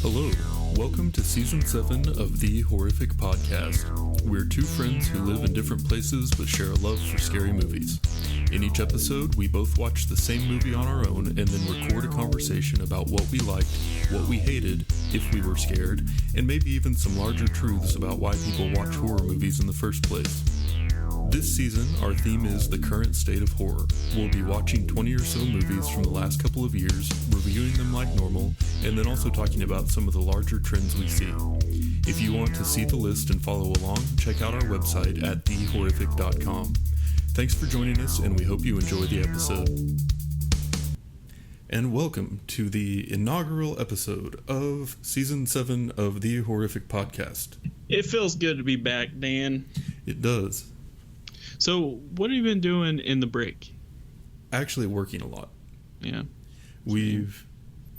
Hello, welcome to Season 7 of The Horrific Podcast. We're two friends who live in different places but share a love for scary movies. In each episode, we both watch the same movie on our own and then record a conversation about what we liked, what we hated, if we were scared, and maybe even some larger truths about why people watch horror movies in the first place. This season, our theme is the current state of horror. We'll be watching 20 or so movies from the last couple of years, reviewing them like normal, and then also talking about some of the larger trends we see. If you want to see the list and follow along, check out our website at thehorrific.com. Thanks for joining us, and we hope you enjoy the episode. And welcome to the inaugural episode of Season 7 of The Horrific Podcast. It feels good to be back, Dan. It does. So, what have you been doing in the break? Actually working a lot. Yeah.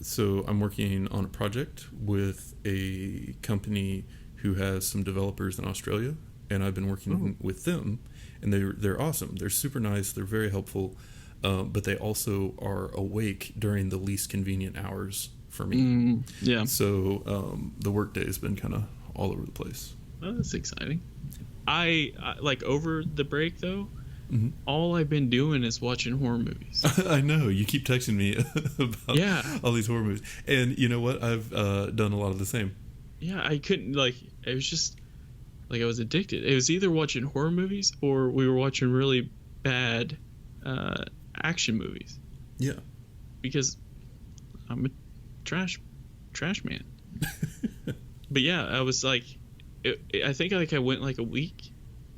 So I'm working on a project with a company who has some developers in Australia, and I've been working with them, and they're awesome. They're super nice. They're very helpful, but they also are awake during the least convenient hours for me. Yeah. So the workday has been kind of all over the place. Oh, that's exciting. I like over the break though. Mm-hmm. All I've been doing is watching horror movies. I know, you keep texting me about all these horror movies, and you know what? I've done a lot of the same. Yeah, I couldn't it was just I was addicted. It was either watching horror movies or we were watching really bad action movies. Yeah, because I'm a trash man. But yeah, I was I think I went a week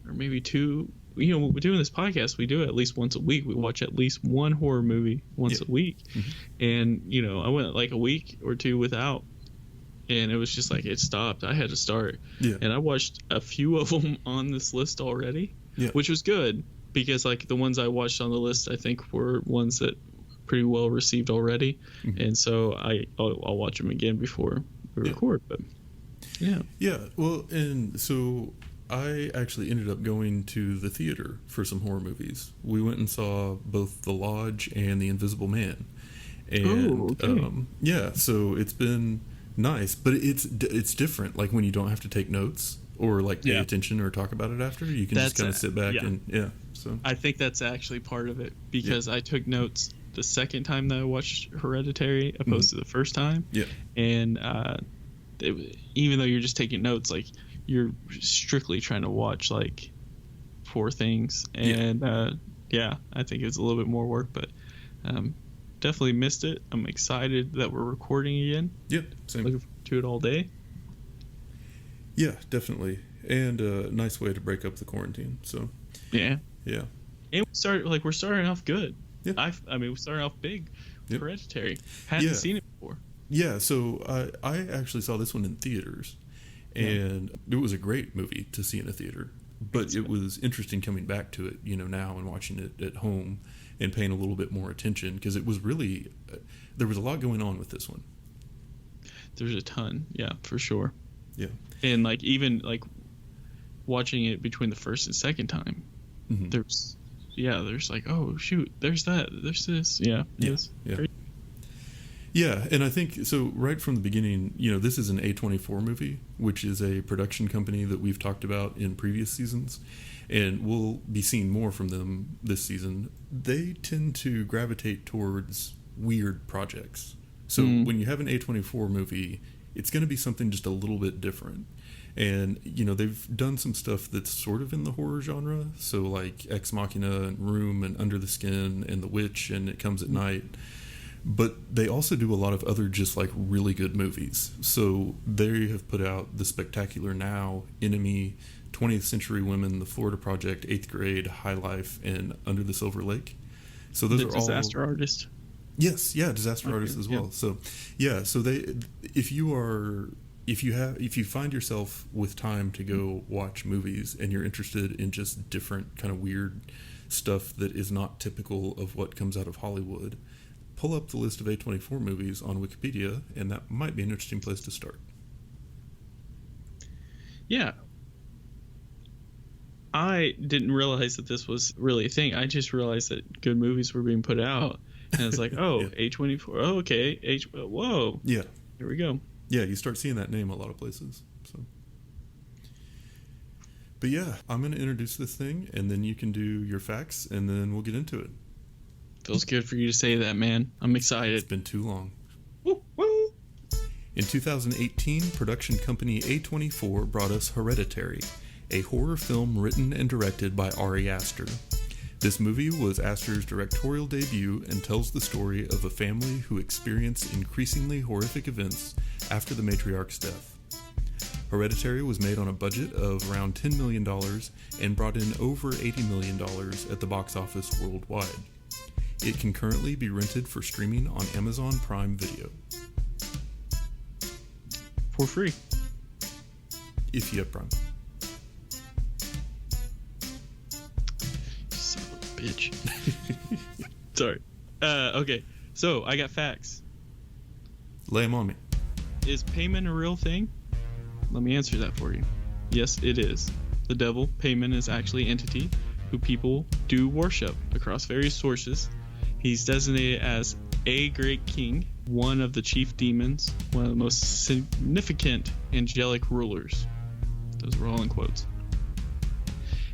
or maybe two. You know, we're doing this podcast. We do it at least once a week. We watch at least one horror movie once a week. Mm-hmm. And, I went a week or two without. And it was just it stopped. I had to start. Yeah. And I watched a few of them on this list already, which was good because the ones I watched on the list, I think were ones that pretty well received already. Mm-hmm. And so I'll watch them again before we record. But yeah. Well, and so I actually ended up going to the theater for some horror movies. We went and saw both The Lodge and The Invisible Man. And so it's been nice, but it's different. When you don't have to take notes or pay attention or talk about it after, you can just kind of sit back and so I think that's actually part of it because I took notes the second time that I watched Hereditary opposed to the first time. Yeah. And even though you're just taking notes, you're strictly trying to watch four things, and I think it's a little bit more work, but definitely missed it. I'm excited that we're recording again. Yeah, same. Looking forward to it all day. Yeah, definitely, and a nice way to break up the quarantine. So yeah, and we're starting off good. Yeah, I mean, we're starting off big. Hereditary. Hadn't seen it before. Yeah, so I actually saw this one in theaters, and it was a great movie to see in a theater. But it was interesting coming back to it, now and watching it at home and paying a little bit more attention because it was really there was a lot going on with this one. There's a ton, yeah, for sure. Yeah, and even watching it between the first and second time, there's oh shoot, there's that, there's this, yeah. Great. Yeah, and I think, so right from the beginning, this is an A24 movie, which is a production company that we've talked about in previous seasons, and we'll be seeing more from them this season. They tend to gravitate towards weird projects. So when you have an A24 movie, it's going to be something just a little bit different. And, they've done some stuff that's sort of in the horror genre, so Ex Machina and Room and Under the Skin and The Witch and It Comes at Night. But they also do a lot of other just really good movies. So they have put out The Spectacular Now, Enemy, 20th Century Women, The Florida Project, 8th Grade, High Life, and Under the Silver Lake. So those are all Disaster Artist. Yes, Disaster Artist as well. So so they, if you find yourself with time to go watch movies and you're interested in just different kind of weird stuff that is not typical of what comes out of Hollywood, pull up the list of A24 movies on Wikipedia, and that might be an interesting place to start. Yeah. I didn't realize that this was really a thing. I just realized that good movies were being put out. And it's A24. Oh, okay. Whoa. Yeah. Here we go. Yeah, you start seeing that name a lot of places. So, but yeah, I'm going to introduce this thing, and then you can do your facts, and then we'll get into it. Feels good for you to say that, man. I'm excited. It's been too long. Woo, woo. In 2018, production company A24 brought us Hereditary, a horror film written and directed by Ari Aster. This movie was Aster's directorial debut and tells the story of a family who experience increasingly horrific events after the matriarch's death. Hereditary was made on a budget of around $10 million and brought in over $80 million at the box office worldwide. It can currently be rented for streaming on Amazon Prime Video. For free. If you have Prime. Son of a bitch. Sorry. Okay, so I got facts. Lay them on me. Is payment a real thing? Let me answer that for you. Yes, it is. The devil, Payman, is actually an entity who people do worship across various sources. He's designated as a great king, one of the chief demons, one of the most significant angelic rulers. Those were all in quotes.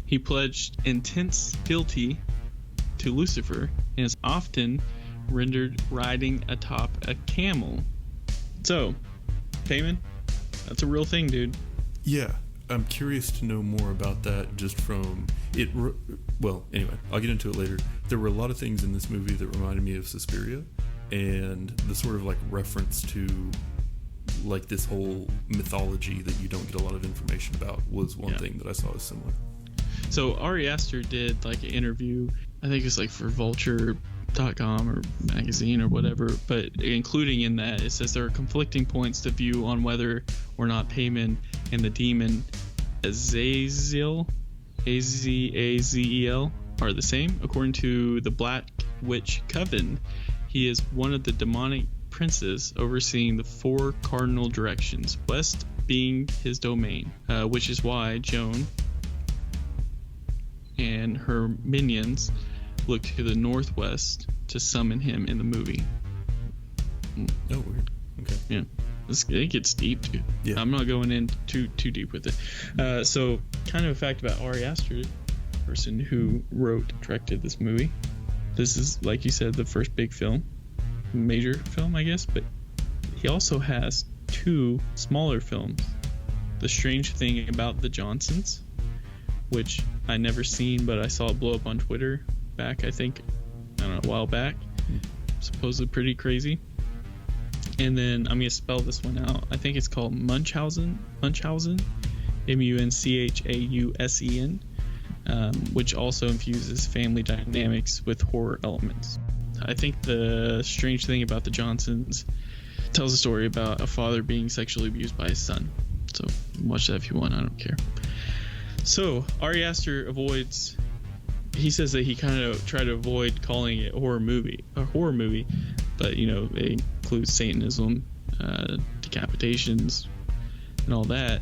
He pledged intense fealty to Lucifer and is often rendered riding atop a camel. So, Payman, that's a real thing, dude. Yeah, I'm curious to know more about that just from it. Well, anyway, I'll get into it later. There were a lot of things in this movie that reminded me of Suspiria, and the sort of like reference to like this whole mythology that you don't get a lot of information about was one thing that I saw as similar. So Ari Aster did like an interview, I think it's like for Vulture.com or magazine or whatever, but including in that it says there are conflicting points to view on whether or not Payman and the demon Azazel, Azazel, are the same. According to the Black Witch Coven, he is one of the demonic princes overseeing the 4 cardinal directions, west being his domain, which is why Joan and her minions look to the northwest to summon him in the movie. Oh, weird. Okay. Yeah. It gets deep, dude. Yeah. I'm not going in too deep with it. So, kind of a fact about Ari Aster, the person who wrote, directed this movie. This is, like you said, the first big film, major film, I guess, but he also has 2 smaller films. The Strange Thing About the Johnsons, which I never seen, but I saw it blow up on Twitter back, I think, I don't know, a while back. Supposedly pretty crazy. And then I'm going to spell this one out. I think it's called Munchausen, Munchausen, which also infuses family dynamics with horror elements. I think the Strange Thing About the Johnsons tells a story about a father being sexually abused by his son. So watch that if you want, I don't care. So Ari Aster he says that he kind of tried to avoid calling it a horror movie, but you know, it includes Satanism, decapitations, and all that.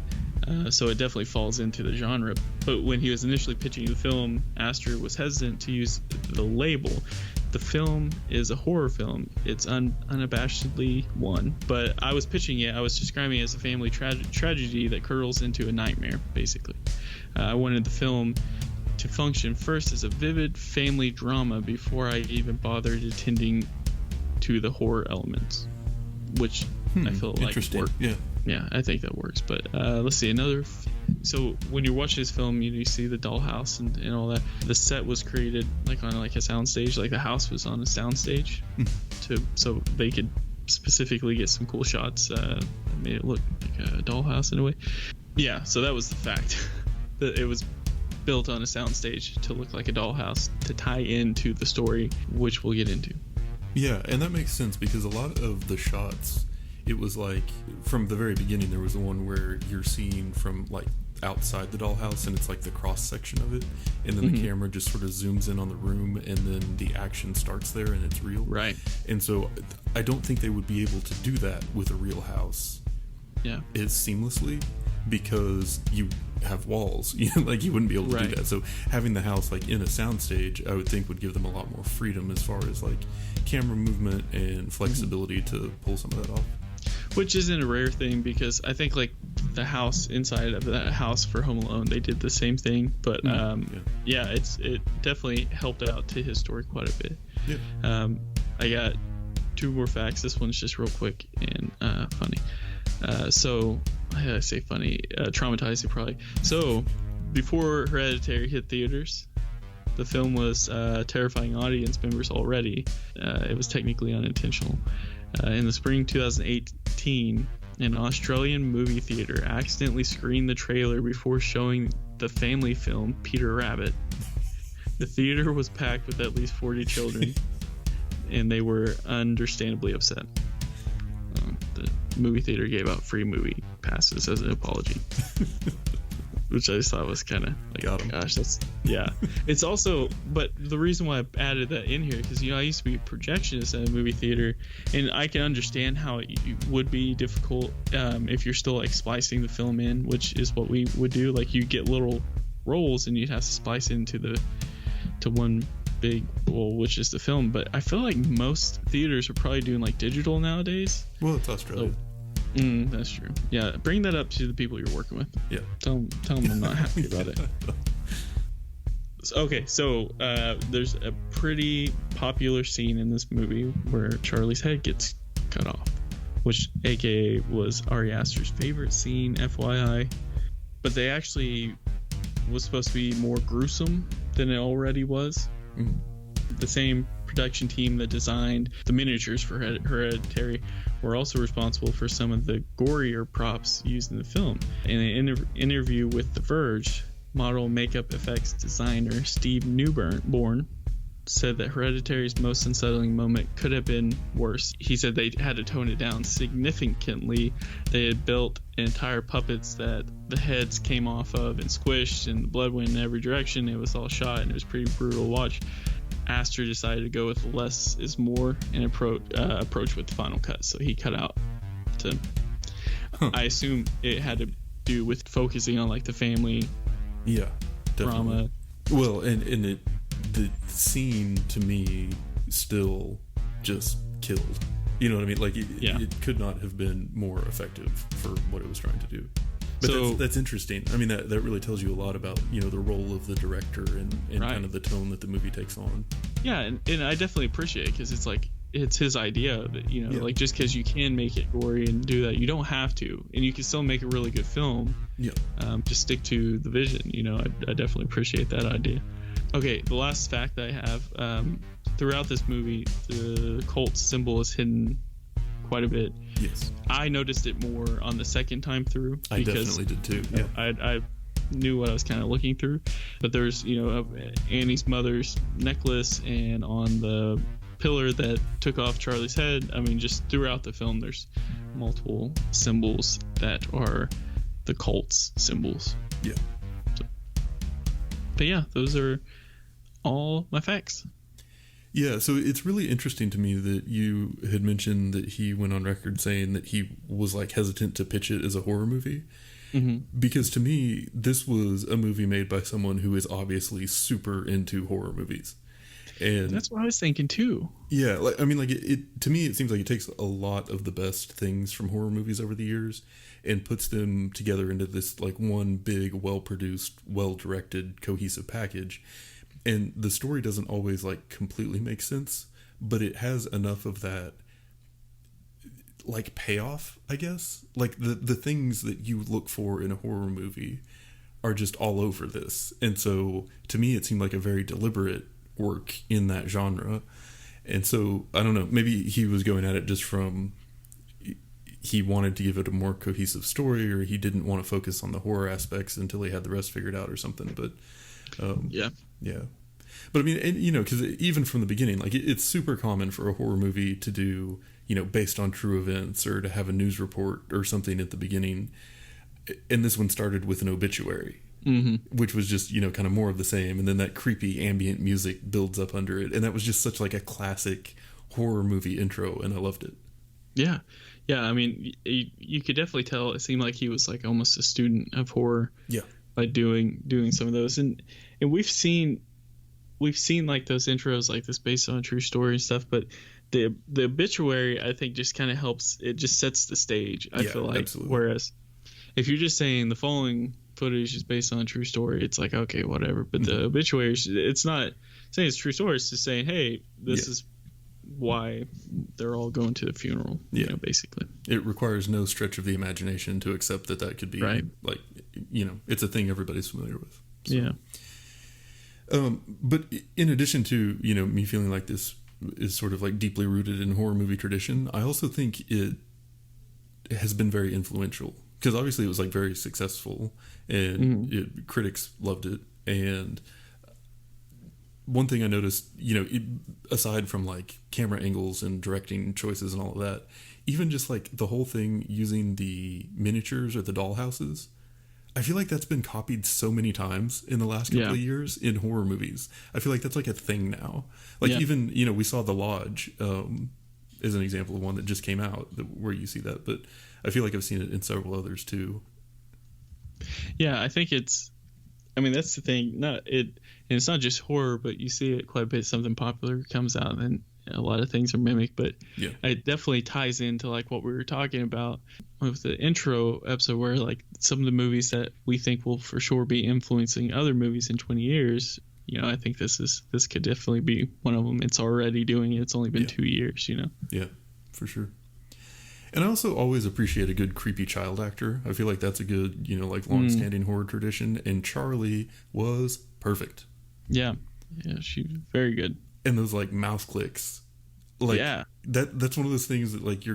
So it definitely falls into the genre. But when he was initially pitching the film, Aster was hesitant to use the label. The film is a horror film. It's unabashedly one. But I was pitching it, I was describing it as a family tragedy that curdles into a nightmare, basically. I wanted the film to function first as a vivid family drama before I even bothered attending to the horror elements, which I feel like work. Yeah, I think that works. But let's see so when you're watching this film, you see the dollhouse and all that. The set was created like on like a soundstage, like the house was on a soundstage, so they could specifically get some cool shots that made it look like a dollhouse in a way. Yeah, so that was the fact that it was built on a soundstage to look like a dollhouse to tie into the story, which we'll get into. Yeah, and that makes sense because a lot of the shots, it was like from the very beginning there was the one where you're seeing from like outside the dollhouse and it's like the cross section of it, and then the camera just sort of zooms in on the room and then the action starts there and it's real. Right. And so I don't think they would be able to do that with a real house. Yeah. It's seamlessly because you have walls, like you wouldn't be able to do that. So having the house like in a soundstage, I would think would give them a lot more freedom as far as like camera movement and flexibility to pull some of that off. which isn't a rare thing because I think like the house inside of that house for Home Alone, they did the same thing. But it definitely helped out to his story quite a bit. Yeah. I got two more facts. This one's just real quick and funny. So I say funny, traumatizing probably. So before Hereditary hit theaters, the film was terrifying audience members already. It was technically unintentional. In the spring 2018, an Australian movie theater accidentally screened the trailer before showing the family film Peter Rabbit. The theater was packed with at least 40 children, and they were understandably upset. The movie theater gave out free movie passes as an apology. Which I just thought was kind of like, got him. Gosh, that's, yeah. It's also, but the reason why I added that in here, because, I used to be a projectionist at a movie theater, and I can understand how it would be difficult if you're still, like, splicing the film in, which is what we would do. Like, you get little rolls, and you'd have to splice into to one big roll, which is the film. But I feel like most theaters are probably doing, like, digital nowadays. Well, it's Australia. That's true. Yeah, bring that up to the people you're working with. Yeah. Tell them I'm not happy about it. Okay, so there's a pretty popular scene in this movie where Charlie's head gets cut off, which aka was Ari Aster's favorite scene, FYI. But they actually was supposed to be more gruesome than it already was. Mm. The same production team that designed the miniatures for Hereditary were also responsible for some of the gorier props used in the film. In an interview with The Verge, model makeup effects designer Steve Newborn said that Hereditary's most unsettling moment could have been worse. He said they had to tone it down significantly. They had built entire puppets that the heads came off of and squished, and the blood went in every direction. It was all shot, and it was pretty brutal to watch. Aster decided to go with less is more and approach with the final cut, so he cut out to I assume it had to do with focusing on like the family drama. Well, and the scene to me still just killed, you know what I mean? Like it could not have been more effective for what it was trying to do. But so, that's interesting. I mean, that really tells you a lot about, the role of the director and right. kind of the tone that the movie takes on. Yeah, and I definitely appreciate it because it's like, it's his idea that, like just because you can make it gory and do that, you don't have to. And you can still make a really good film. Yeah. Just stick to the vision, I definitely appreciate that idea. Okay, the last fact that I have, throughout this movie, the cult symbol is hidden quite a bit. Yes. I noticed it more on the second time through. I definitely did too. Yeah. I knew what I was kind of looking through. But there's, Annie's mother's necklace, and on the pillar that took off Charlie's head, I mean, just throughout the film, there's multiple symbols that are the cult's symbols. Yeah. But yeah, those are all my facts. Yeah, so it's really interesting to me that you had mentioned that he went on record saying that he was like hesitant to pitch it as a horror movie. Mm-hmm. Because to me, this was a movie made by someone who is obviously super into horror movies. And that's what I was thinking too. Yeah, it to me, it seems like it takes a lot of the best things from horror movies over the years and puts them together into this like one big, well-produced, well-directed, cohesive package. And the story doesn't always like completely make sense, but it has enough of that like payoff, I guess. Like the things that you look for in a horror movie are just all over this. And so to me, it seemed like a very deliberate work in that genre. And so I don't know, maybe he was going at it just from he wanted to give it a more cohesive story, or he didn't want to focus on the horror aspects until he had the rest figured out or something. But yeah. But I mean, because even from the beginning, like it's super common for a horror movie to do, based on true events, or to have a news report or something at the beginning. And this one started with an obituary, mm-hmm. which was just, kind of more of the same. And then that creepy ambient music builds up under it. And that was just such like a classic horror movie intro. And I loved it. Yeah. Yeah. I mean, you could definitely tell it seemed like he was like almost a student of horror. Yeah. By doing some of those. And we've seen like those intros like this based on a true story and stuff, but The obituary, I think, just kind of helps. It just sets the stage, I feel like. Absolutely. Whereas if you're just saying the following footage is based on a true story, it's like, okay, whatever. But the obituary, it's not saying it's a true story. It's just saying, hey, this is why they're all going to the funeral. You know, basically. It requires no stretch of the imagination to accept that could be like, it's a thing everybody's familiar with. So. Yeah. But in addition to, me feeling like this is sort of like deeply rooted in horror movie tradition, I also think it has been very influential, because obviously it was like very successful and critics loved it. And one thing I noticed, aside from like camera angles and directing choices and all of that, even just like the whole thing using the miniatures or the dollhouses, I feel like that's been copied so many times in the last couple of years in horror movies. I feel like that's like a thing now. Like even, we saw The Lodge as an example of one that just came out where you see that. But I feel like I've seen it in several others too. Yeah, I think that's the thing. And it's not just horror, but you see it quite a bit. Something popular comes out and a lot of things are mimicked, but it definitely ties into like what we were talking about with the intro episode, where like some of the movies that we think will for sure be influencing other movies in 20 years. I think this could definitely be one of them. It's already doing it. It's only been 2 years, Yeah, for sure. And I also always appreciate a good creepy child actor. I feel like that's a good, like long-standing horror tradition. And Charlie was perfect. Yeah, she's very good. And those like mouth clicks, like that's one of those things that like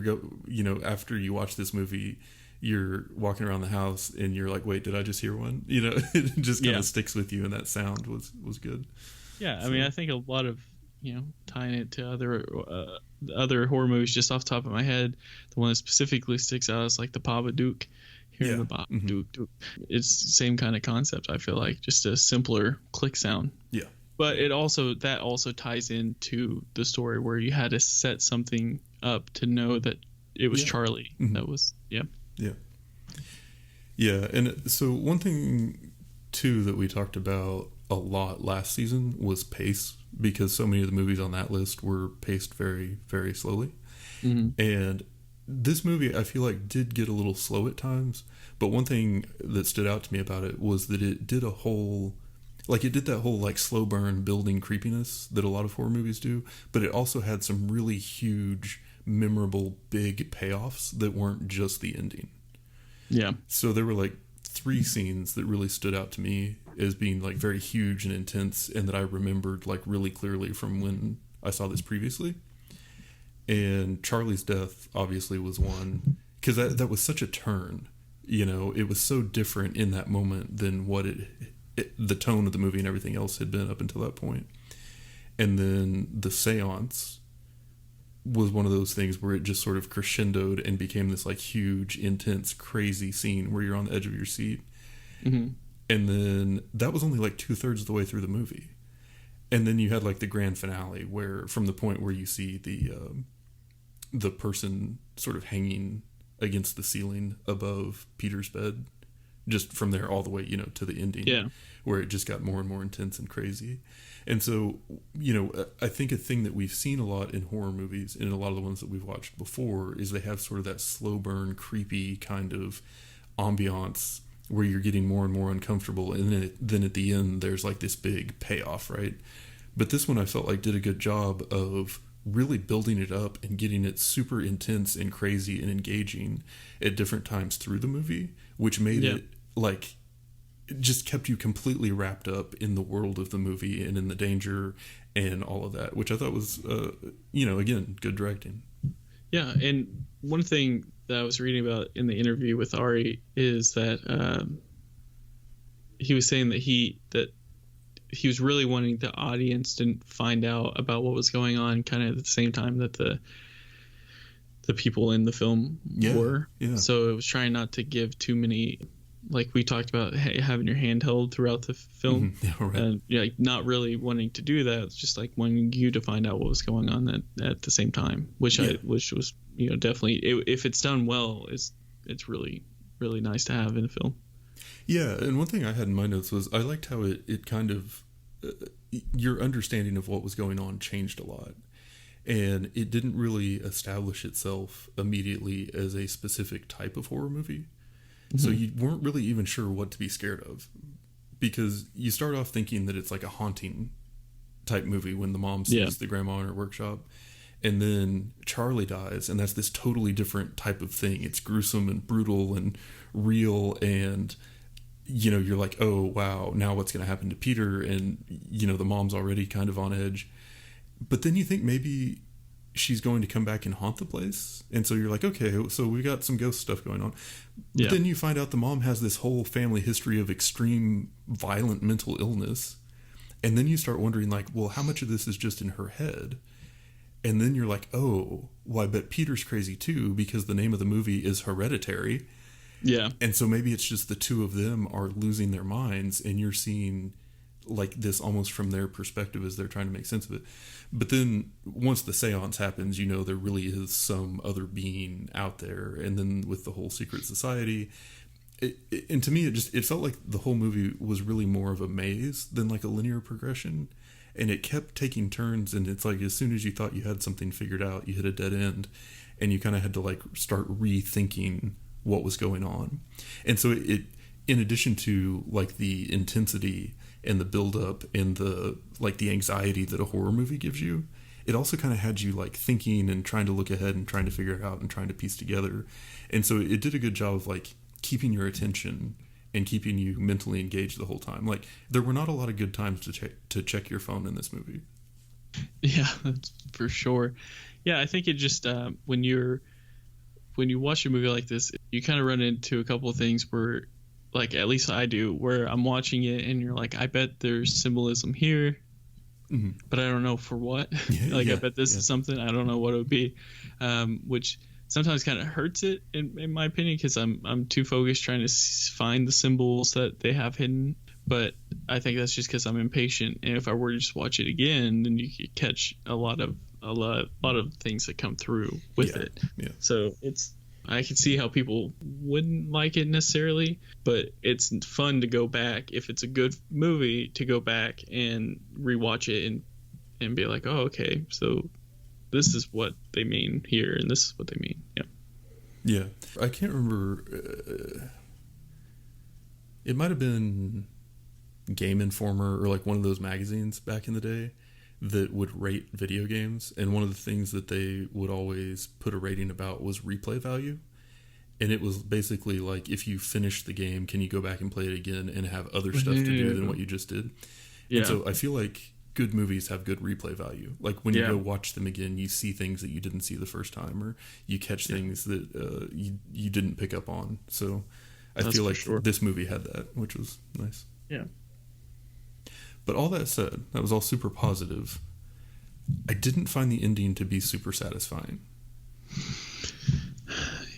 after you watch this movie, you're walking around the house and you're like, wait, did I just hear one? It just kind of sticks with you, and that sound was good. Yeah, I mean, I think a lot of tying it to other horror movies, just off the top of my head, the one that specifically sticks out is like the Babadook. Hearing the Babadook, it's the same kind of concept. I feel like just a simpler click sound. Yeah. But it also ties into the story where you had to set something up to know that it was Charlie. That was Yeah. And so one thing too that we talked about a lot last season was pace, because so many of the movies on that list were paced very, very slowly. And this movie, I feel like, did get a little slow at times. But one thing that stood out to me about it was that it did that whole like slow burn building creepiness that a lot of horror movies do, but it also had some really huge, memorable, big payoffs that weren't just the ending. Yeah. So there were like 3 scenes that really stood out to me as being like very huge and intense, and that I remembered like really clearly from when I saw this previously. And Charlie's death obviously was one, because that was such a turn. It was so different in that moment than what the tone of the movie and everything else had been up until that point. And then the seance was one of those things where it just sort of crescendoed and became this like huge, intense, crazy scene where you're on the edge of your seat. And then that was only like 2/3 of the way through the movie. And then you had like the grand finale, where from the point where you see the person sort of hanging against the ceiling above Peter's bed, just from there all the way, to the ending, where it just got more and more intense and crazy. And so, I think a thing that we've seen a lot in horror movies, and a lot of the ones that we've watched before, is they have sort of that slow burn, creepy kind of ambiance where you're getting more and more uncomfortable. And then at the end, there's like this big payoff, right? But this one I felt like did a good job of really building it up and getting it super intense and crazy and engaging at different times through the movie, which made it like, it just kept you completely wrapped up in the world of the movie and in the danger and all of that, which I thought was, again, good directing. Yeah. And one thing that I was reading about in the interview with Ari is that he was saying that he was really wanting the audience to find out about what was going on kind of at the same time that the people in the film were. Yeah. So it was trying not to give too many, like we talked about, having your hand held throughout the film. And like not really wanting to do that. It's just like wanting you to find out what was going on at the same time, which was, definitely, if it's done well, it's really, really nice to have in a film. Yeah, and one thing I had in my notes was I liked how it kind of, your understanding of what was going on changed a lot. and it didn't really establish itself immediately as a specific type of horror movie. So you weren't really even sure what to be scared of, because you start off thinking that it's like a haunting type movie when the mom sees the grandma in her workshop, and then Charlie dies, and that's this totally different type of thing. It's gruesome and brutal and real, and you're like, oh wow, now what's going to happen to Peter? And the mom's already kind of on edge, but then you think maybe she's going to come back and haunt the place, and so you're like, okay, so we got some ghost stuff going on. But then you find out the mom has this whole family history of extreme violent mental illness, and then you start wondering, like, well, how much of this is just in her head? And then you're like, oh, well, I bet Peter's crazy too, because the name of the movie is Hereditary. Yeah. And so maybe it's just the two of them are losing their minds, and you're seeing like this almost from their perspective as they're trying to make sense of it. But then once the seance happens, there really is some other being out there. And then with the whole secret society, and to me, it felt like the whole movie was really more of a maze than like a linear progression. And it kept taking turns, and it's like as soon as you thought you had something figured out, you hit a dead end, and you kind of had to like start rethinking what was going on. And so it in addition to like the intensity and the build-up and the anxiety that a horror movie gives you, it also kind of had you like thinking and trying to look ahead and trying to figure it out and trying to piece together. And so it did a good job of like keeping your attention and keeping you mentally engaged the whole time. Like, there were not a lot of good times to check your phone in this movie. Yeah, that's for sure. Yeah, I think it just when you watch a movie like this, you kind of run into a couple of things where, like, at least I do, where I'm watching it and you're like, I bet there's symbolism here, but I don't know for what. I bet this is something, I don't know what it would be, which sometimes kind of hurts it in my opinion, because I'm too focused trying to find the symbols that they have hidden. But I think that's just because I'm impatient, and if I were to just watch it again, then you could catch a lot of things that come through with it. Yeah. So I can see how people wouldn't like it necessarily, but it's fun to go back, if it's a good movie, to go back and rewatch it and be like, oh, okay, so this is what they mean here, and this is what they mean. Yeah. I can't remember. It might have been Game Informer or like one of those magazines back in the day that would rate video games, and one of the things that they would always put a rating about was replay value. And it was basically like, if you finish the game, can you go back and play it again and have other stuff to do than what you just did? Yeah. And so I feel like good movies have good replay value. Like when you go watch them again, you see things that you didn't see the first time, or you catch things that you didn't pick up on. So I feel like this movie had that, which was nice. Yeah. But all that said, that was all super positive. I didn't find the ending to be super satisfying.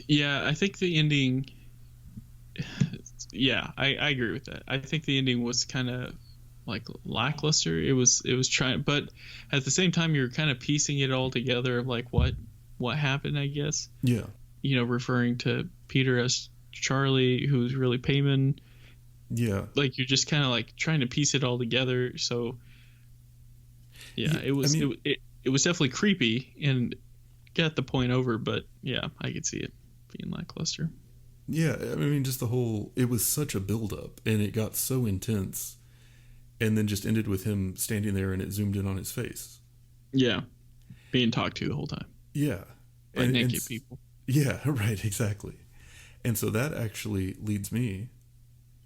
Yeah, I think the ending... Yeah, I agree with that. I think the ending was kind of like lackluster. It was trying, but at the same time, you're kind of piecing it all together of like what happened, I guess. Yeah. Referring to Peter as Charlie, who's really Payman. Yeah. Like, you're just kind of like trying to piece it all together. So yeah, it was it was definitely creepy and got the point over, but yeah, I could see it being lackluster. Yeah, I mean, just it was such a build-up, and it got so intense, and then just ended with him standing there, and it zoomed in on his face. Yeah, being talked to the whole time. Yeah. By naked people. Yeah, right, exactly. And so that actually leads me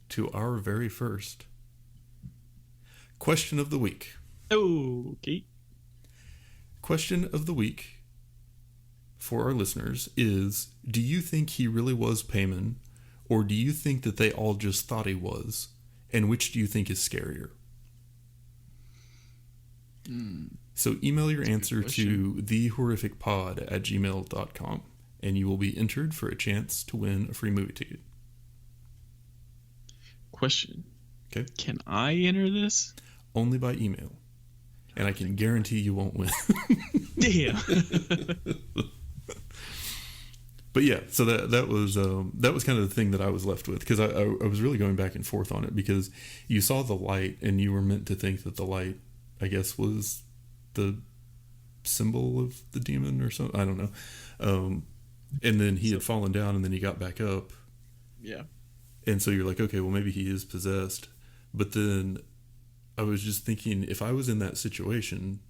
to our very first question of the week. Okay. Question of the week for our listeners is, do you think he really was Payman, or do you think that they all just thought he was? And which do you think is scarier? So email your answer to thehorrificpod@gmail.com, and you will be entered for a chance to win a free movie ticket. Question. Okay. Can I enter this? Only by email. And I can guarantee you won't win. Damn. But yeah, so that was kind of the thing that I was left with, because I was really going back and forth on it, because you saw the light and you were meant to think that the light, I guess, was the symbol of the demon or something. I don't know. And then he had fallen down, and then he got back up. Yeah. And so you're like, okay, well, maybe he is possessed. But then I was just thinking, if I was in that situation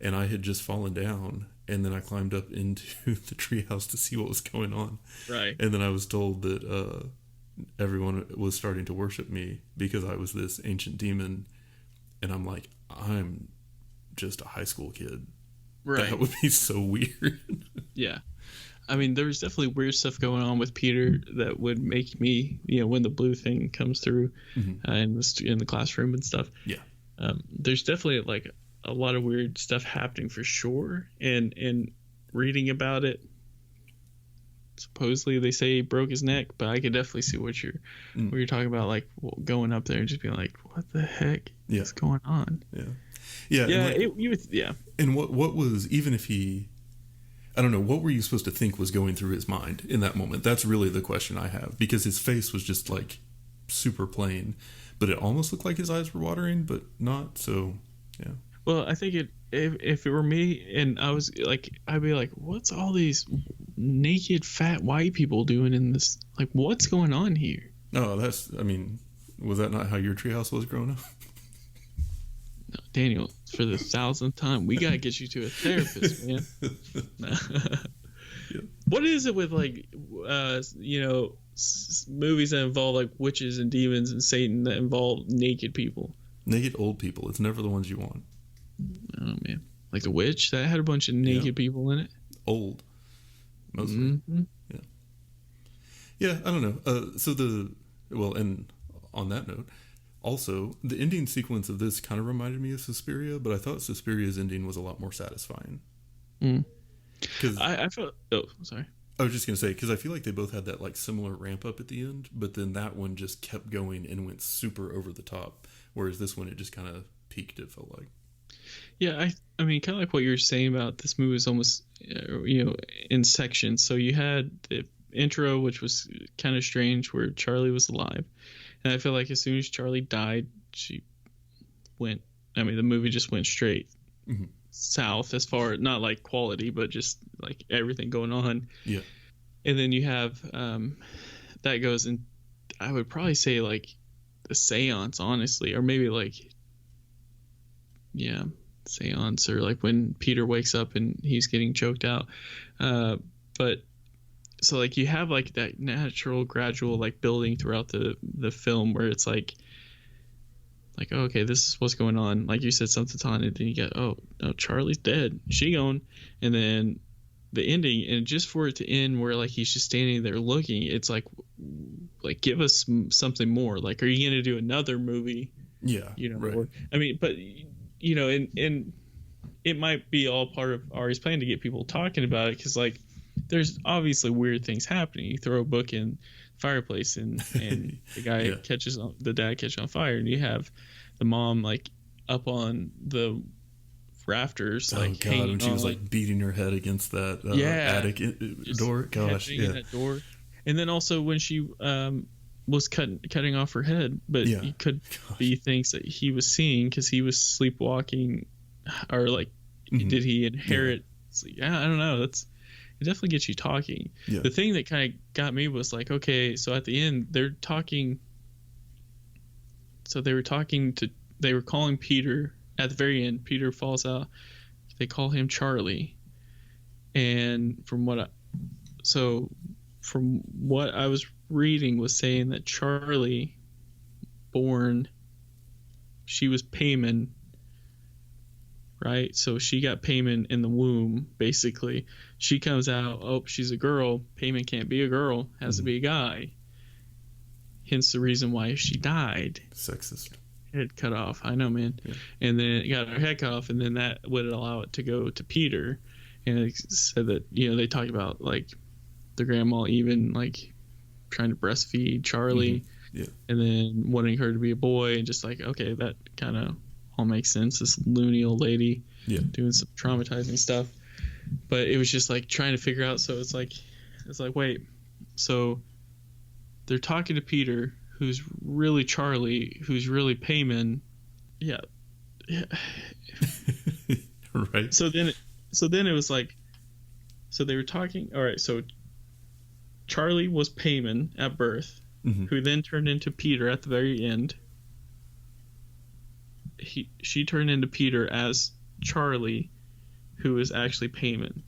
and I had just fallen down and then I climbed up into the treehouse to see what was going on. Right. And then I was told that everyone was starting to worship me because I was this ancient demon. And I'm like, I'm just a high school kid. Right. That would be so weird. Yeah. I mean, there's definitely weird stuff going on with Peter that would make me, when the blue thing comes through in the classroom and stuff. Yeah. There's definitely like a lot of weird stuff happening for sure. And reading about it, supposedly they say he broke his neck, but I could definitely see what you're talking about, like going up there and just being like, what the heck is going on? Yeah. Yeah. Yeah. And what was, even if he, I don't know, what were you supposed to think was going through his mind in that moment? That's really the question I have, because his face was just like super plain, but it almost looked like his eyes were watering, but not. So, yeah. Well, I think if it were me and I was like, I'd be like, what's all these naked fat white people doing in this? Like, what's going on here? Oh, was that not how your treehouse was growing up? No, Daniel, for the 1,000th time, we gotta get you to a therapist, man. Yeah. What is it with like, movies that involve like witches and demons and Satan that involve naked people? Naked old people. It's never the ones you want. Oh man, like The Witch that had a bunch of naked people in it. Old, mostly. Mm-hmm. Yeah. Yeah, I don't know. And on that note. Also, the ending sequence of this kind of reminded me of Suspiria, but I thought Suspiria's ending was a lot more satisfying. Because I felt... Oh, sorry. I was just going to say, because I feel like they both had that like similar ramp up at the end, but then that one just kept going and went super over the top, whereas this one, it just kind of peaked, it felt like. Yeah, I mean, kind of like what you were saying about this movie is almost, in sections. So you had the intro, which was kind of strange, where Charlie was alive. And I feel like as soon as Charlie died, the movie just went straight south as far, not like quality, but just like everything going on. Yeah. And then you have, that goes in, I would probably say like the seance, honestly, or maybe like, seance, or like when Peter wakes up and he's getting choked out. But so like you have like that natural gradual like building throughout the film where it's like oh, okay, this is what's going on, like you said, something's on it, then you get, oh no, Charlie's dead, she gone, and then the ending, and just for it to end where like he's just standing there looking, it's like give us something more, like, are you gonna do another movie? Right. Or, I mean, but and it might be all part of Ari's plan to get people talking about it, because like there's obviously weird things happening. You throw a book in the fireplace and the guy the dad catches on fire, and you have the mom like up on the rafters, like, oh god, when she was like beating her head against that attic door. Gosh, that door. And then also when she was cutting off her head, but it could be things that he was seeing because he was sleepwalking, or like did he inherit? I don't know. It definitely gets you talking. Yeah. The thing that kind of got me was like, okay, so at the end they're talking. So they were calling Peter at the very end. Peter falls out. They call him Charlie. And from what I was reading was saying that Charlie she was Payman, right? So she got Payman in the womb, basically. She comes out, oh, she's a girl. Payman can't be a girl, has to be a guy. Hence the reason why she died. Sexist. Head cut off. I know, man. Yeah. And then got her head cut off, and then that would allow it to go to Peter. And it said that, they talked about like the grandma even like trying to breastfeed Charlie, and then wanting her to be a boy, and just like, okay, that kind of all makes sense. This loony old lady doing some traumatizing stuff, but it was just like trying to figure out. So it's like wait, so they're talking to Peter, who's really Charlie, who's really Payman. Yeah. Right. So then so then it was like, so they were talking. All right, so Charlie was Payman at birth, who then turned into Peter at the very end. She turned into Peter as Charlie, who is actually Payman.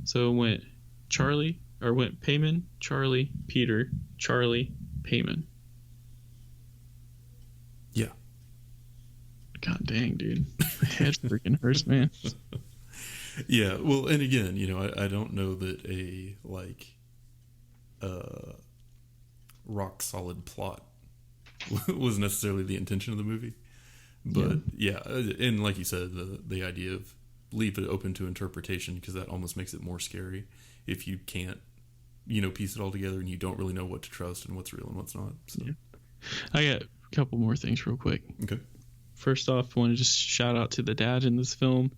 So it went Payman, Charlie, Peter, Charlie, Payman. Yeah. God dang, dude. My head freaking hurts, man. Yeah, well, and again, I don't know that a rock solid plot was necessarily the intention of the movie, but yeah, and like you said, the idea of leave it open to interpretation, because that almost makes it more scary if you can't piece it all together and you don't really know what to trust and what's real and what's not. So I got a couple more things real quick. Okay. First off, I want to just shout out to the dad in this film.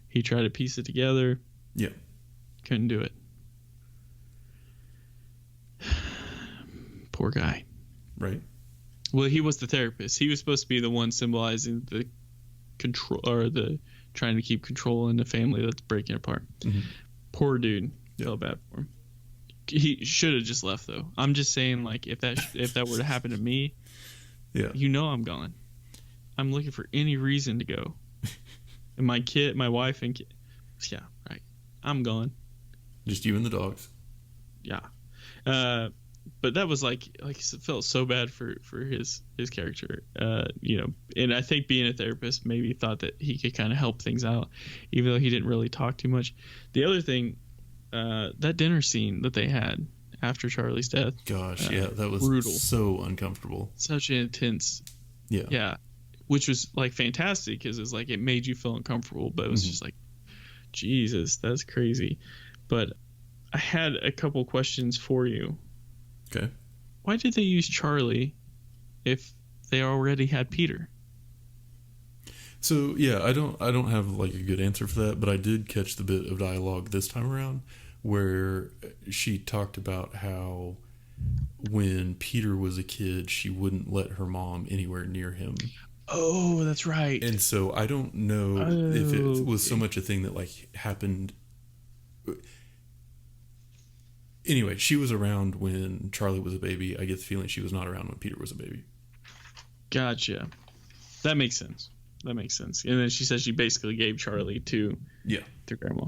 He tried to piece it together. Yeah. Couldn't do it. Poor guy. Right. Well, he was the therapist. He was supposed to be the one symbolizing the control, or the trying to keep control in the family that's breaking apart. Mm-hmm. Poor dude. Felt bad for him. He should have just left, though. I'm just saying, like, if that were to happen to me, I'm gone. I'm looking for any reason to go. And my wife and kid. Yeah, right. I'm gone. Just you and the dogs. Yeah. But that was like it felt so bad for his character. And I think being a therapist, maybe thought that he could kind of help things out, even though he didn't really talk too much. The other thing, that dinner scene that they had after Charlie's death. Gosh, that was brutal. So uncomfortable. Such an intense. Yeah. Yeah. Which was like fantastic, because it's like it made you feel uncomfortable, but it was just like, Jesus, that's crazy. But I had a couple questions for you. Okay. Why did they use Charlie if they already had Peter? So yeah, I don't have like a good answer for that, but I did catch the bit of dialogue this time around where she talked about how when Peter was a kid, she wouldn't let her mom anywhere near him. Oh, that's right. And so I don't know if it was so much a thing that like happened. Anyway, she was around when Charlie was a baby. I get the feeling she was not around when Peter was a baby. Gotcha. That makes sense. And then she says she basically gave Charlie to Grandma.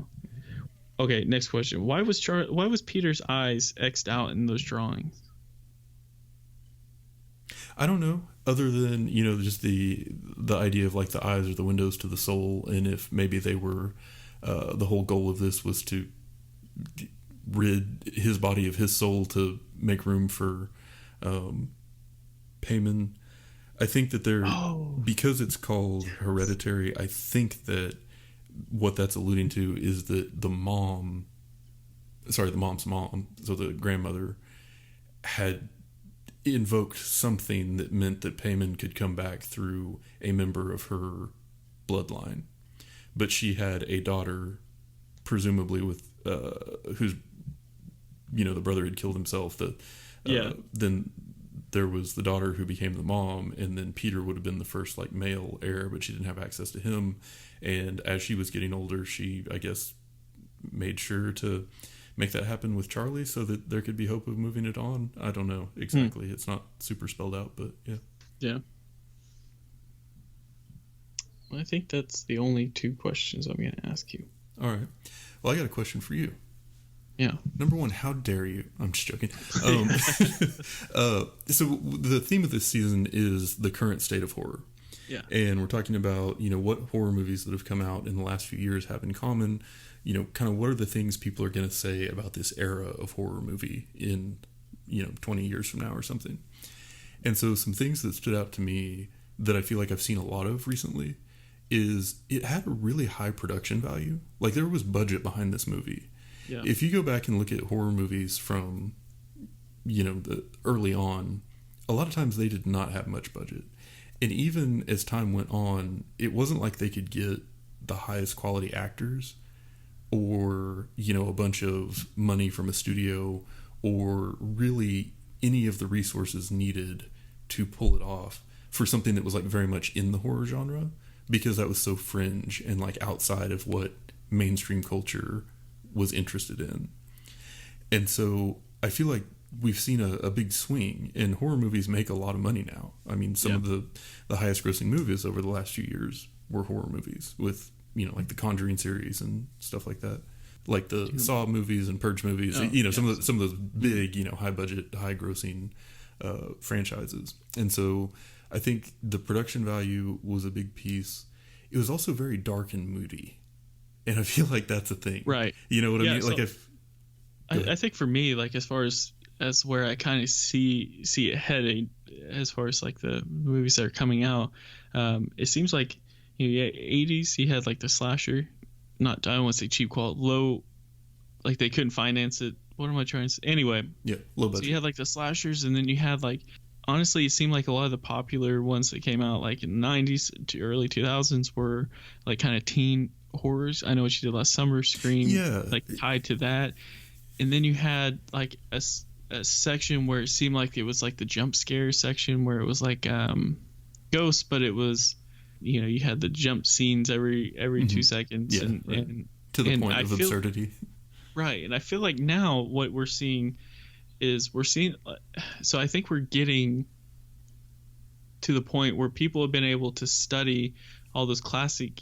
Okay, next question. Why was Peter's eyes X'd out in those drawings? I don't know, other than, just the idea of like the eyes are the windows to the soul, and if maybe they were, the whole goal of this was to rid his body of his soul to make room for Payman. I think that because it's called Hereditary, I think that what that's alluding to is that the mom's mom, so the grandmother, had invoked something that meant that Payman could come back through a member of her bloodline. But she had a daughter, presumably with whose the brother had killed himself. Then there was the daughter who became the mom, and then Peter would have been the first like male heir, but she didn't have access to him. And as she was getting older, she, I guess, made sure to make that happen with Charlie so that there could be hope of moving it on. I don't know exactly. It's not super spelled out, but yeah. Yeah. Well, I think that's the only two questions I'm going to ask you. All right. Well, I got a question for you. Yeah. Number one, how dare you? I'm just joking. So the theme of this season is the current state of horror. Yeah. And we're talking about, what horror movies that have come out in the last few years have in common. Kind of what are the things people are going to say about this era of horror movie in, 20 years from now or something. And so some things that stood out to me that I feel like I've seen a lot of recently is it had a really high production value. Like there was budget behind this movie. Yeah. If you go back and look at horror movies from, the early on, a lot of times they did not have much budget. And even as time went on, it wasn't like they could get the highest quality actors or, a bunch of money from a studio or really any of the resources needed to pull it off for something that was like very much in the horror genre, because that was so fringe and like outside of what mainstream culture was interested in. And so I feel like we've seen a big swing, and horror movies make a lot of money now. I mean, some of the highest grossing movies over the last few years were horror movies with, like the Conjuring series and stuff like that. Like the Saw movies and Purge movies, some of those big, high budget, high grossing franchises. And so I think the production value was a big piece. It was also very dark and moody, and I feel like that's a thing, right? You know what I mean? So like I think for me, like as far as where I kind of see it heading, as far as like the movies that are coming out, it seems like 80s you had like the slasher, I don't want to say cheap quality, low, like they couldn't finance it. What am I trying to say? Anyway, low budget. So you had like the slashers, and then you had like, honestly, it seemed like a lot of the popular ones that came out like in the 90s to early 2000s were like kind of teen horrors. I know what you did last summer, Scream, like tied to that. And then you had like a section where it seemed like it was like the jump scare section, where it was like ghosts, but it was, you had the jump scenes every 2 seconds, and to the point of absurdity. Right. And I feel like now what we're seeing, so I think we're getting to the point where people have been able to study all those classic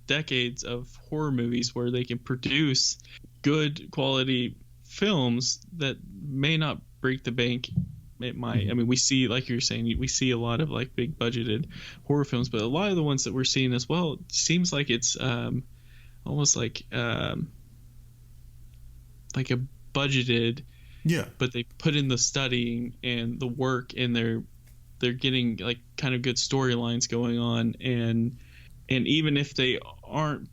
decades of horror movies, where they can produce good quality films that may not break the bank. It might. I mean, we see, like you're saying, we see a lot of like big budgeted horror films, but a lot of the ones that we're seeing as well, seems like it's almost like a budgeted, but they put in the studying and the work, and they're getting like kind of good storylines going on, and even if they aren't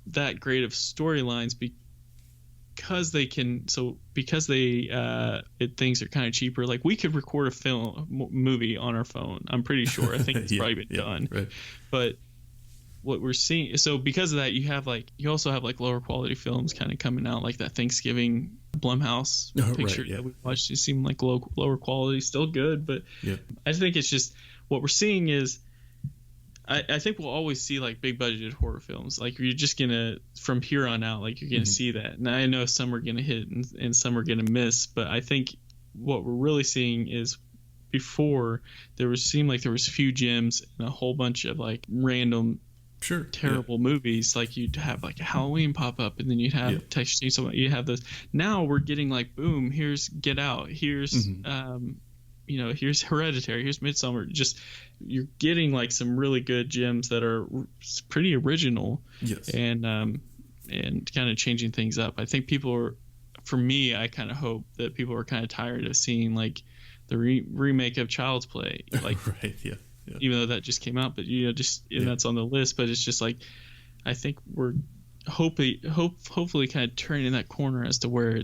that great of storylines, because things are kind of cheaper, like we could record a movie on our phone, I'm pretty sure. I think it's probably been done, right. But what we're seeing, so because of that, you also have like lower quality films kind of coming out, like that Thanksgiving Blumhouse picture that we watched. It seemed like lower quality, still good, but I think it's just what we're seeing is, I think we'll always see like big budgeted horror films. Like you're just gonna, from here on out, like you're gonna see that. And I know some are gonna hit and some are gonna miss, but I think what we're really seeing is, before seemed like there was few gems and a whole bunch of like random terrible movies. Like you'd have like a Halloween pop up, and then you'd have Texas Chainsaw. You have those. Now we're getting like, boom, here's Get Out, here's here's Hereditary, here's Midsummer. Just, you're getting like some really good gems that are pretty original, and kind of changing things up. I think for me, I kind of hope that people are kind of tired of seeing like the remake of Child's Play, like even though that just came out, but that's on the list. But it's just like, I think we're hopefully kind of turning that corner as to where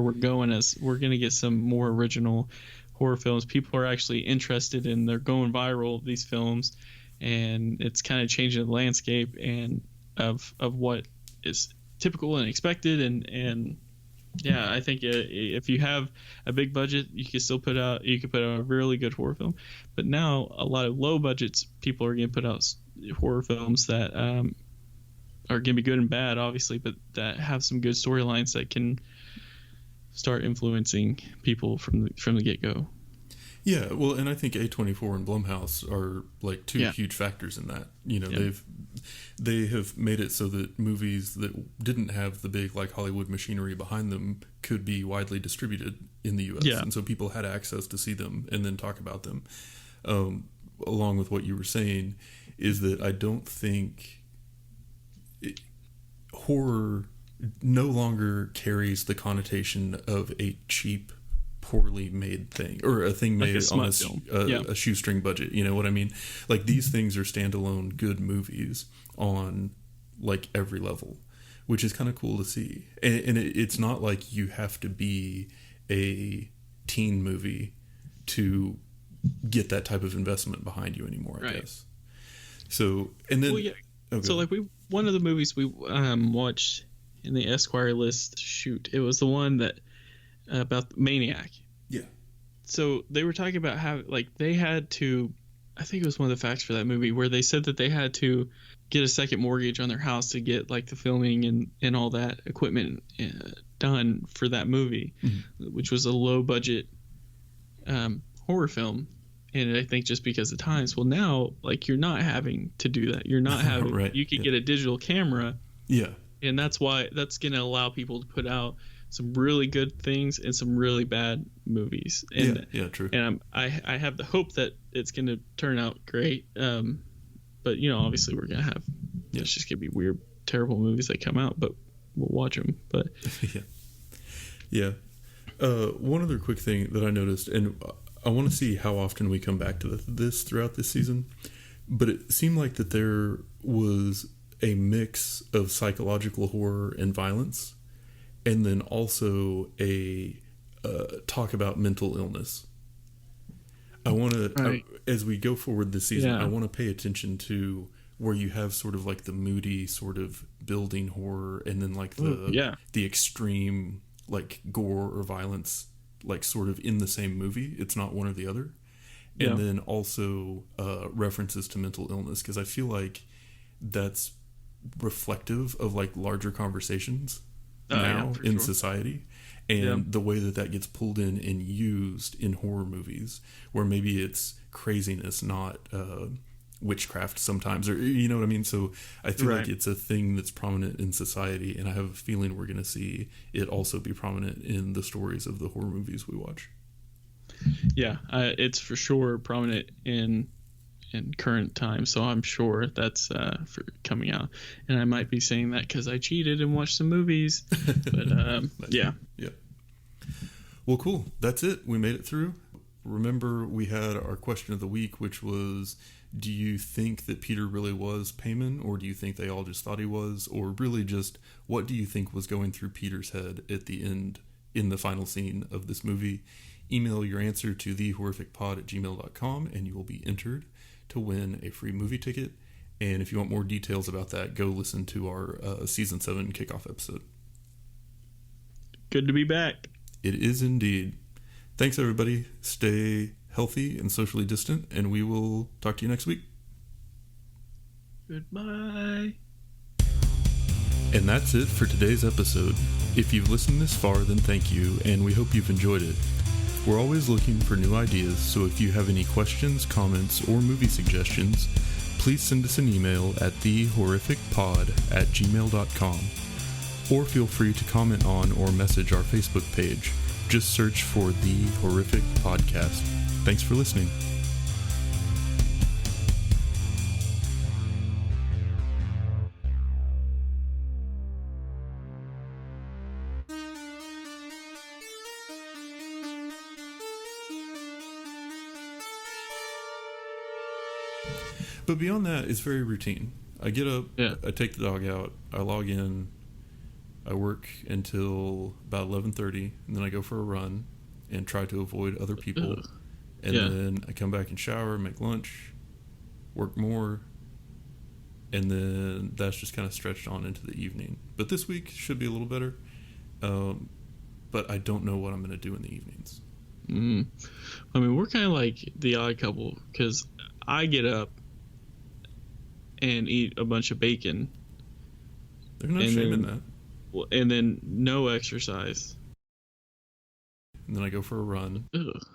we're going, as we're going to get some more original horror films. People are actually interested in, they're going viral, these films, and it's kind of changing the landscape and of what is typical and expected. And I think if you have a big budget, you could put out a really good horror film. But now a lot of low budgets people are going to put out horror films that are going to be good and bad, obviously, but that have some good storylines that can start influencing people from the get-go. Yeah, well, and I think A24 and Blumhouse are like two huge factors in that. They have made it so that movies that didn't have the big like Hollywood machinery behind them could be widely distributed in the U.S. And so people had access to see them and then talk about them. Along with what you were saying, is that I don't think horror no longer carries the connotation of a cheap, poorly made thing, or a thing made on a shoestring budget. You know what I mean? Like, these things are standalone good movies on like every level, which is kind of cool to see. And it's not like you have to be a teen movie to get that type of investment behind you anymore, I guess. So, and then so like one of the movies we watched in the Esquire list, it was the one that about Maniac. Yeah. So they were talking about how like they had to, I think it was one of the facts for that movie, where they said that they had to get a second mortgage on their house to get like the filming and all that equipment done for that movie, which was a low budget horror film. And I think just because of times, well, now like you're not having to do that. You're not having. Right. You could get a digital camera. Yeah. And that's why that's going to allow people to put out some really good things and some really bad movies. And, yeah, true. And I have the hope that it's going to turn out great. But obviously we're going to have. It's just going to be weird, terrible movies that come out, but we'll watch them. But yeah. One other quick thing that I noticed, and I want to see how often we come back to this throughout this season, but it seemed like that there was a mix of psychological horror and violence, and then also a talk about mental illness. I want to, as we go forward this season, I want to pay attention to where you have sort of like the moody sort of building horror, and then like the extreme like gore or violence, like sort of in the same movie. It's not one or the other. And then also references to mental illness, because I feel like that's reflective of like larger conversations now in society, and the way that gets pulled in and used in horror movies, where maybe it's craziness, not witchcraft sometimes, or you know what I mean. So I feel like it's a thing that's prominent in society, and I have a feeling we're going to see it also be prominent in the stories of the horror movies we watch. It's for sure prominent in current time, so I'm sure that's for coming out. And I might be saying that because I cheated and watched some movies, but yeah. Well, cool. That's it. We made it through. Remember, we had our question of the week, which was, do you think that Peter really was Payman, or do you think they all just thought he was, or really just what do you think was going through Peter's head at the end in the final scene of this movie? Email your answer to thehorrificpod@gmail.com, and you will be entered to win a free movie ticket. And if you want more details about that, go listen to our season 7 kickoff episode. Good to be back. It is indeed. Thanks, everybody. Stay healthy and socially distant, and we will talk to you next week. Goodbye. And that's it for today's episode. If you've listened this far, then thank you, and we hope you've enjoyed it. We're always looking for new ideas, so if you have any questions, comments, or movie suggestions, please send us an email at thehorrificpod@gmail.com, or feel free to comment on or message our Facebook page. Just search for The Horrific Podcast. Thanks for listening. But beyond that, it's very routine. I get up, I take the dog out, I log in, I work until about 11:30, and then I go for a run and try to avoid other people. And then I come back and shower, make lunch, work more, and then that's just kind of stretched on into the evening. But this week should be a little better. But I don't know what I'm going to do in the evenings. I mean, we're kind of like the odd couple, because I get up and eat a bunch of bacon. There's no shame in that. And then no exercise. And then I go for a run. Ugh.